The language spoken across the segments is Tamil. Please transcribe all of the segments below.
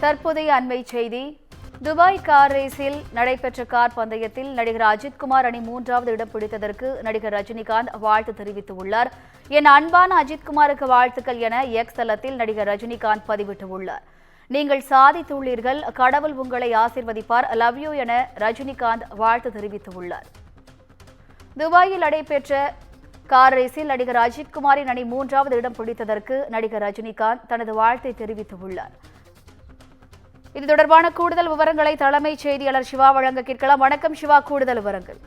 தற்போதைய அண்மை செய்தி. துபாய் கார் ரேஸில் நடைபெற்ற கார் பந்தயத்தில் நடிகர் அஜித்குமார் அணி 3வது இடம் பிடித்ததற்கு நடிகர் ரஜினிகாந்த் வாழ்த்து தெரிவித்துள்ளார். என் அன்பான அஜித்குமாருக்கு வாழ்த்துக்கள் என எக்ஸ் தளத்தில் நடிகர் ரஜினிகாந்த் பதிவிட்டுள்ளார். நீங்கள் சாதித்துள்ளீர்கள், கடவுள் உங்களை ஆசீர்வதிப்பார், லவ் யூ என ரஜினிகாந்த் வாழ்த்து தெரிவித்துள்ளார். துபாயில் நடைபெற்ற கார் ரேஸில் நடிகர் அஜித்குமாரின் அணி 3வது இடம் பிடித்ததற்கு நடிகர் ரஜினிகாந்த் தனது வாழ்த்தை தெரிவித்துள்ளார். இது தொடர்பான கூடுதல் விவரங்களை தலைமைச் செய்தியாளர் சிவா வழங்க கேட்கலாம். வணக்கம் சிவா, கூடுதல் விவரங்கள்.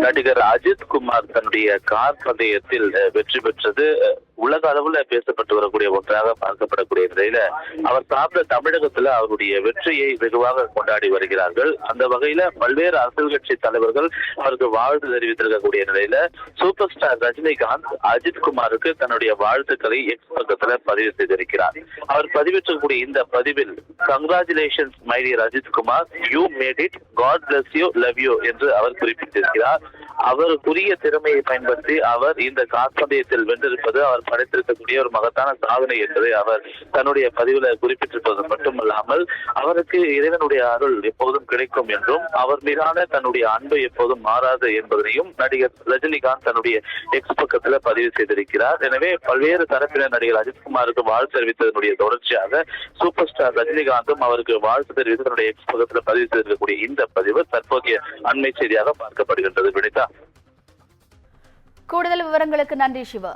நடிகர் அஜித்குமார் தன்னுடைய கார் பந்தயத்தில் வெற்றி பெற்றது உலக அளவுல பேசப்பட்டு வரக்கூடிய ஒன்றாக பார்க்கப்படக்கூடிய நிலையில அவர் சார்ந்த தமிழகத்துல அவருடைய வெற்றியை வெகுவாக கொண்டாடி வருகிறார்கள். அந்த வகையில பல்வேறு அரசியல் கட்சி தலைவர்கள் அவருக்கு வாழ்த்து தெரிவித்திருக்கக்கூடிய நிலையில சூப்பர் ஸ்டார் ரஜினிகாந்த் அஜித்குமாருக்கு தன்னுடைய வாழ்த்துக்களை எக்ஸ் பக்கத்துல பதிவு செய்திருக்கிறார். அவர் பதிவிட்டிருக்கக்கூடிய இந்த பதிவில் congratulations my dear Ajithkumar, you made it, God bless you, love you என்று அவர் குறிப்பிட்டிருக்கிறார். அவருக்குரிய திறமையை பயன்படுத்தி அவர் இந்த கார் பந்தயத்தில் வென்றிருப்பது அவர் படைத்திருக்கக்கூடிய ஒரு மகத்தான சாதனை என்பதை அவர் தன்னுடைய பதிவுல குறிப்பிட்டிருப்பது மட்டுமல்லாமல் அவருக்கு இறைவனுடைய அருள் எப்போதும் கிடைக்கும் என்றும் அவர் மீதான தன்னுடைய அன்பு எப்போதும் மாறாது என்பதனையும் நடிகர் ரஜினிகாந்த் தன்னுடைய எக்ஸ் பக்கத்துல பதிவு செய்திருக்கிறார். எனவே பல்வேறு தரப்பினர் நடிகர் அஜித்குமாருக்கு வாழ்த்து தெரிவித்ததனுடைய தொடர்ச்சியாக சூப்பர் ஸ்டார் ரஜினிகாந்தும் அவருக்கு வாழ்த்து தெரிவித்து தன்னுடைய எக்ஸ் பக்கத்துல பதிவு செய்திருக்கக்கூடிய இந்த பதிவு தற்போதைய அண்மை செய்தியாக பார்க்கப்படுகின்றது. வினிதா, கூடுதல் விவரங்களுக்கு நன்றி சிவா.